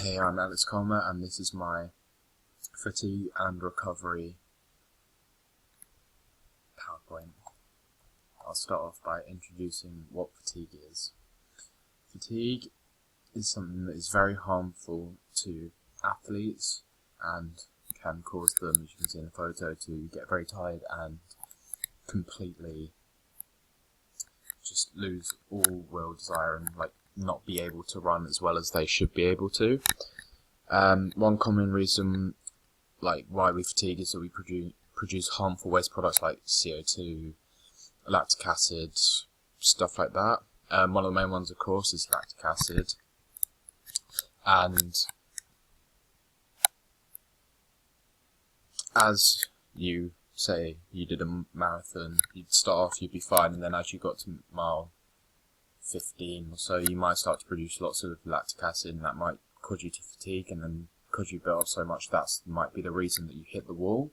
Hey, I'm Alex Comer, and this is my fatigue and recovery PowerPoint. I'll start off by introducing what fatigue is. Fatigue is something that is very harmful to athletes and can cause them, as you can see in the photo, to get very tired and completely just lose all will desire and not be able to run as well as they should be able to. One common reason why we fatigue is that we produce harmful waste products like CO2, lactic acid, stuff like that. One of the main ones, of course, is lactic acid. And as you say, you did a marathon, you'd start off, you'd be fine, and then as you got to mile 15 or so, you might start to produce lots of lactic acid, and that might cause you to fatigue, and then because you built up so much, that might be the reason that you hit the wall,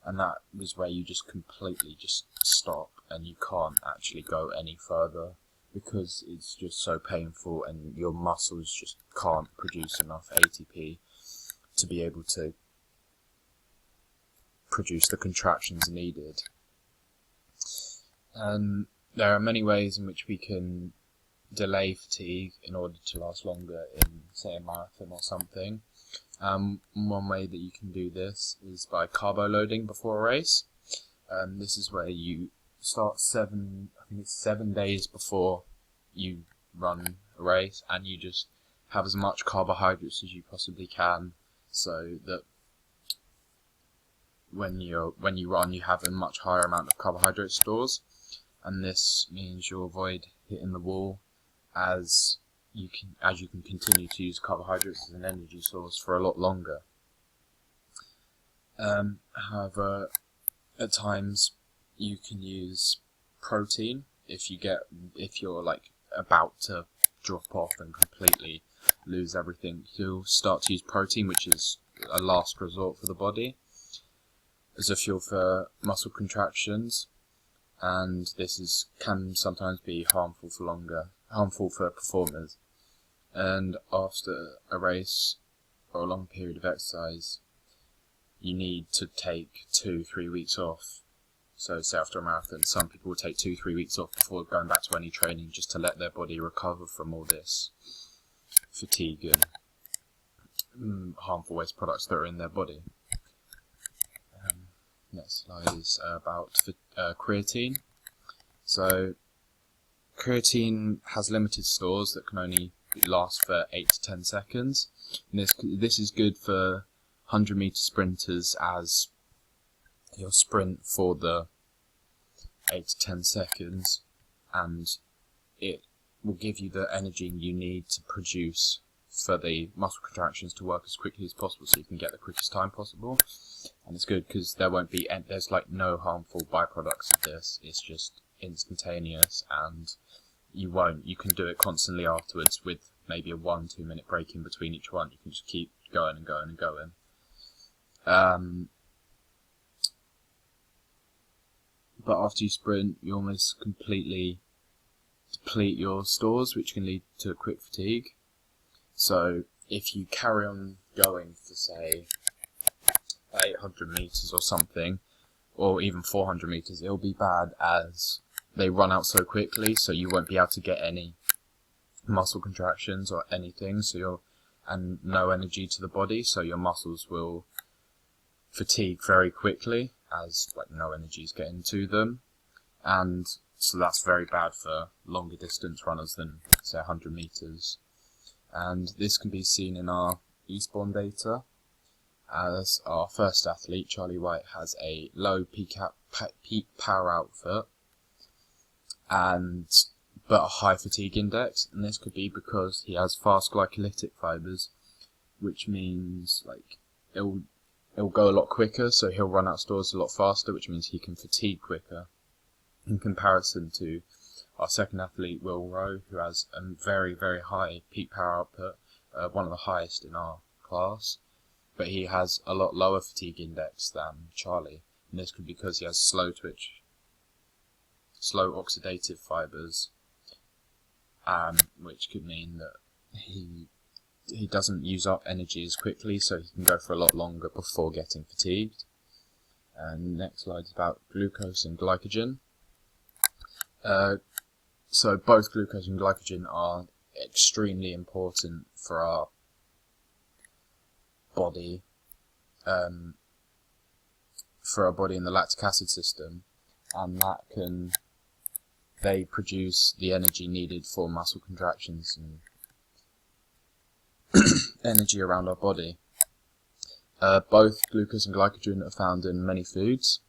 and that was where you just completely just stop, and you can't actually go any further because it's just so painful, and your muscles just can't produce enough ATP to be able to produce the contractions needed. And there are many ways in which we can delay fatigue in order to last longer in, say, a marathon or something. One way that you can do this is by carbo loading before a race. This is where you start 7 days before you run a race, and you just have as much carbohydrates as you possibly can, so that when you run, you have a much higher amount of carbohydrate stores, and this means you'll avoid hitting the wall as you can continue to use carbohydrates as an energy source for a lot longer. However, at times you can use protein if you're about to drop off and completely lose everything. You'll start to use protein, which is a last resort for the body, as a fuel for muscle contractions, and this can sometimes be harmful for performers. And after a race or a long period of exercise, you need to take 2-3 weeks off. So say after a marathon, some people will take 2-3 weeks off before going back to any training, just to let their body recover from all this fatigue and harmful waste products that are in their body. Next slide is about creatine. So creatine has limited stores that can only last for 8 to 10 seconds. And this is good for 100-meter sprinters, as you'll sprint for the 8 to 10 seconds, and it will give you the energy you need to produce for the muscle contractions to work as quickly as possible, so you can get the quickest time possible. And it's good because there's no harmful byproducts of this. It's just instantaneous, and you can do it constantly afterwards with maybe a 1-2 minute break in between each one. You can just keep going and going and going. But after you sprint, you almost completely deplete your stores, which can lead to quick fatigue. So if you carry on going for, say, 800 meters or something, or even 400 meters, it'll be bad as they run out so quickly, so you won't be able to get any muscle contractions or anything, and no energy to the body, so your muscles will fatigue very quickly as no energy is getting to them, and so that's very bad for longer distance runners than, say, 100 meters. And this can be seen in our Eastbourne data, as our first athlete, Charlie White, has a low peak power output but a high fatigue index, and this could be because he has fast glycolytic fibers, which means it'll go a lot quicker, so he'll run out stores a lot faster, which means he can fatigue quicker, in comparison to our second athlete, Will Rowe, who has a very, very high peak power output, one of the highest in our class, but he has a lot lower fatigue index than Charlie, and this could be because he has slow oxidative fibers, which could mean that he he doesn't use up energy as quickly, so he can go for a lot longer before getting fatigued. And next slide is about glucose and glycogen. So both glucose and glycogen are extremely important for our body, in the lactic acid system, and they produce the energy needed for muscle contractions and energy around our body. Both glucose and glycogen are found in many foods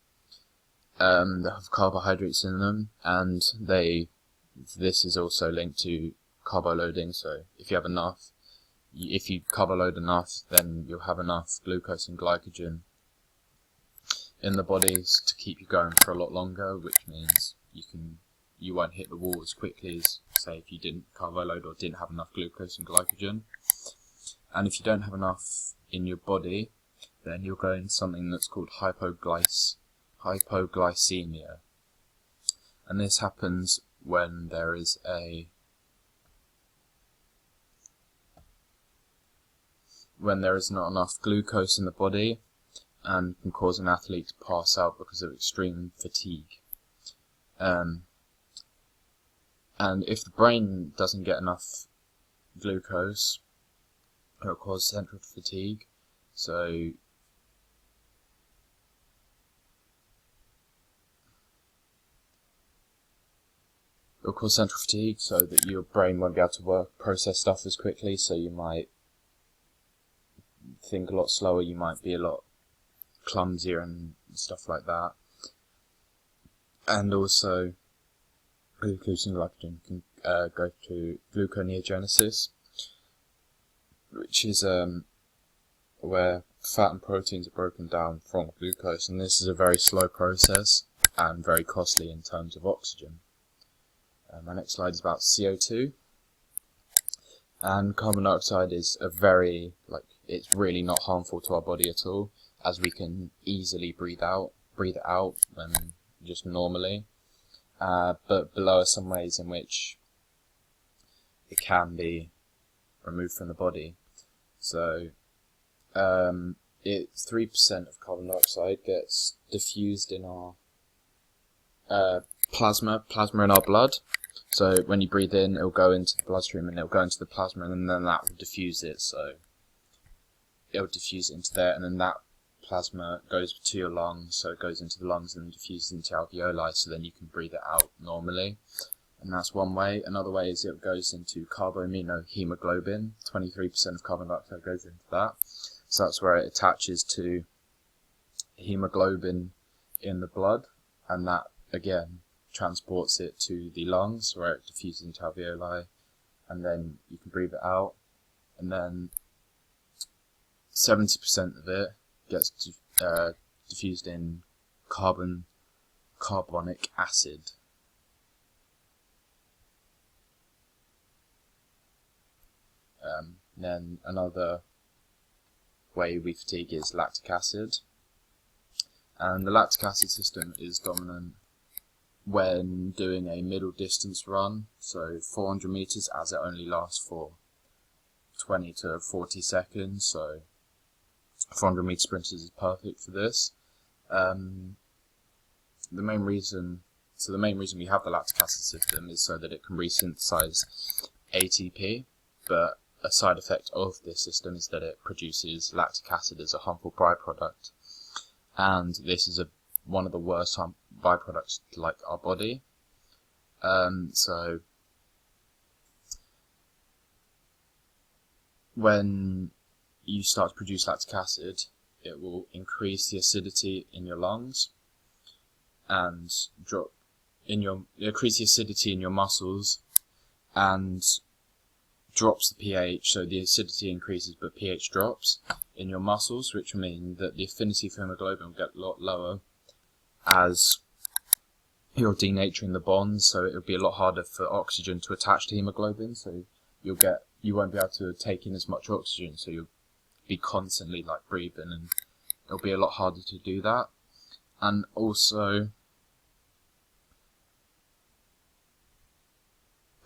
that have carbohydrates in them, and this is also linked to carbo loading. So if you carbo load enough, then you'll have enough glucose and glycogen in the body to keep you going for a lot longer, which means you won't hit the wall as quickly as, say, if you didn't carbo load or didn't have enough glucose and glycogen. And if you don't have enough in your body, then you'll go into something that's called hypoglycemia. And this happens when there is not enough glucose in the body, and can cause an athlete to pass out because of extreme fatigue. And if the brain doesn't get enough glucose, it will cause central fatigue. So that your brain won't be able to process stuff as quickly, so you might think a lot slower, you might be a lot clumsier and stuff like that. And also, glucose and glycogen can go to gluconeogenesis, which is where fat and proteins are broken down from glucose, and this is a very slow process and very costly in terms of oxygen. My next slide is about CO2, and carbon dioxide is it's really not harmful to our body at all, as we can easily breathe it out just normally, but below are some ways in which it can be removed from the body. So it's 3% of carbon dioxide gets diffused in our plasma in our blood. So when you breathe in, it'll go into the bloodstream and it'll go into the plasma, and then that will diffuse it. So it'll diffuse it into there, and then that plasma goes to your lungs, so it goes into the lungs and diffuses into alveoli, so then you can breathe it out normally. And that's one way. Another way is it goes into carboaminohemoglobin. 23% of carbon dioxide goes into that. So that's where it attaches to hemoglobin in the blood, and that again transports it to the lungs, where it diffuses into alveoli, and then you can breathe it out. And then 70% of it gets diffused in carbonic acid. Then another way we fatigue is lactic acid, and the lactic acid system is dominant when doing a middle distance run, so 400 meters, as it only lasts for 20 to 40 seconds, so 400 meter sprinters is perfect for this. The main reason we have the lactic acid system is so that it can resynthesize ATP, but a side effect of this system is that it produces lactic acid as a harmful byproduct, and this is one of the worst byproducts like our body. So when you start to produce lactic acid, it will increase the acidity in your lungs and increase the acidity in your muscles, and drops the pH, so the acidity increases but pH drops in your muscles, which will mean that the affinity for hemoglobin will get a lot lower as you're denaturing the bonds, so it'll be a lot harder for oxygen to attach to hemoglobin, so you won't be able to take in as much oxygen, so you'll be constantly breathing, and it'll be a lot harder to do that. And also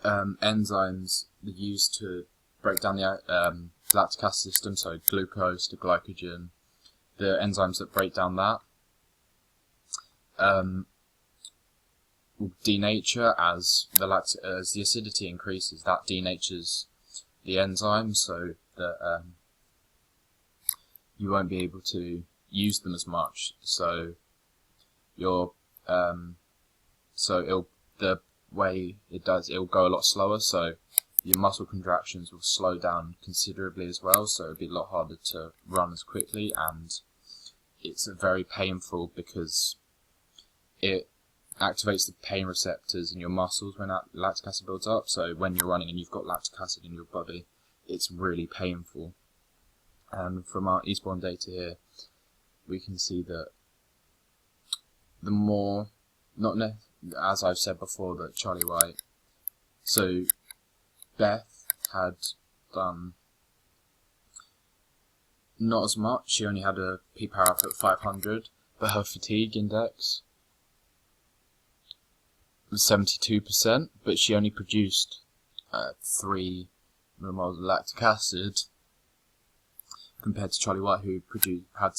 enzymes are used to break down the lactic acid system, so glucose to glycogen, the enzymes that break down that will denature as the acidity increases. That denatures the enzymes, so that you won't be able to use them as much. So the way it does, it'll go a lot slower. So your muscle contractions will slow down considerably as well. So it'll be a lot harder to run as quickly, and it's very painful because it activates the pain receptors in your muscles when that lactic acid builds up. So when you're running and you've got lactic acid in your body, it's really painful. And from our Eastbourne data here, we can see that the more, as I've said before, that Charlie White, so Beth had done not as much. She only had a p-power output of 500, but her fatigue index was 72%, but she only produced 3 millimoles of lactic acid, compared to Charlie White, who had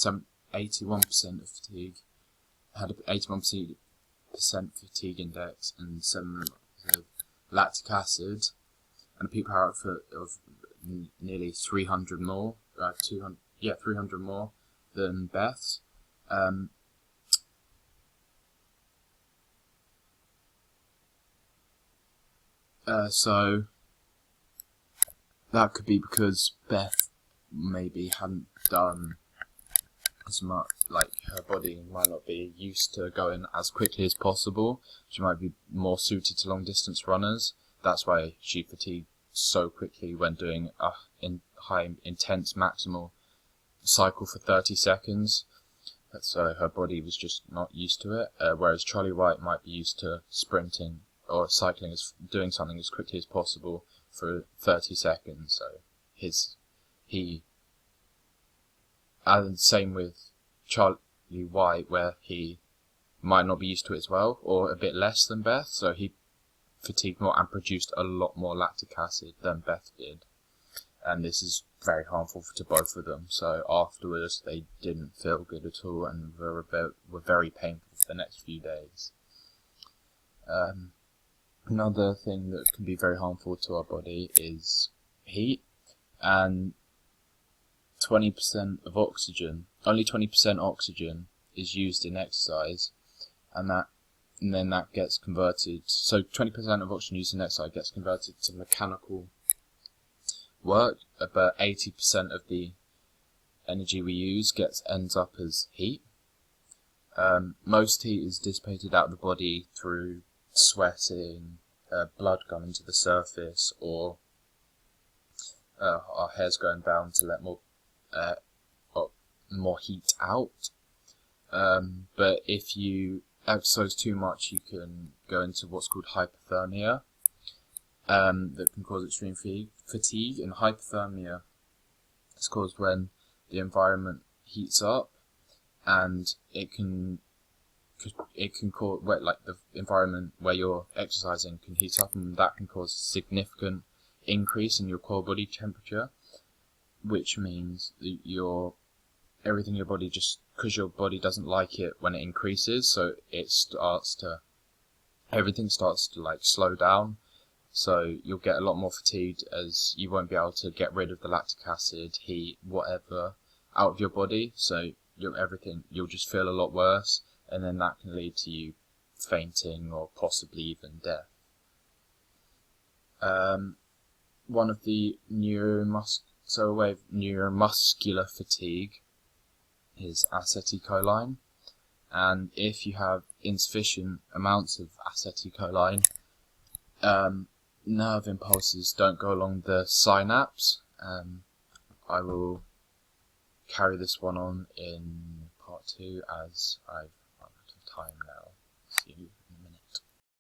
81% of fatigue, had an 81% fatigue index and 7 millimoles of lactic acid, and a peak power output of nearly 300 more, 300 more than Beth's. So that could be because Beth maybe hadn't done as much, like her body might not be used to going as quickly as possible. She might be more suited to long distance runners. That's why she fatigued so quickly when doing a high intense maximal cycle for 30 seconds. So her body was just not used to it, whereas Charlie White might be used to sprinting or cycling, doing something as quickly as possible for 30 seconds. So and same with Charlie White, where he might not be used to it as well, or a bit less than Beth, so he fatigued more and produced a lot more lactic acid than Beth did. And this is very harmful to both of them. So afterwards, they didn't feel good at all and were very painful for the next few days. Another thing that can be very harmful to our body is heat, and 20% of oxygen, only 20% oxygen is used in exercise, and then that gets converted. So 20% of oxygen used in exercise gets converted to mechanical work, but 80% of the energy we use ends up as heat. Most heat is dissipated out of the body through sweating, blood going to the surface, or our hair's going down to let more heat out. But if you exercise too much, you can go into what's called hypothermia, that can cause extreme fatigue. And hypothermia is caused when the environment heats up, and it can cause, like the environment where you're exercising can heat up, and that can cause a significant increase in your core body temperature, which means that everything in your body, just because your body doesn't like it when it increases, so everything starts to like slow down. So you'll get a lot more fatigued, as you won't be able to get rid of the lactic acid, heat, whatever, out of your body. So you'll just feel a lot worse, and then that can lead to you fainting or possibly even death. One of the a way of neuromuscular fatigue is acetylcholine, and if you have insufficient amounts of acetylcholine, nerve impulses don't go along the synapse. I will carry this one on in part 2, as I've run out of time now.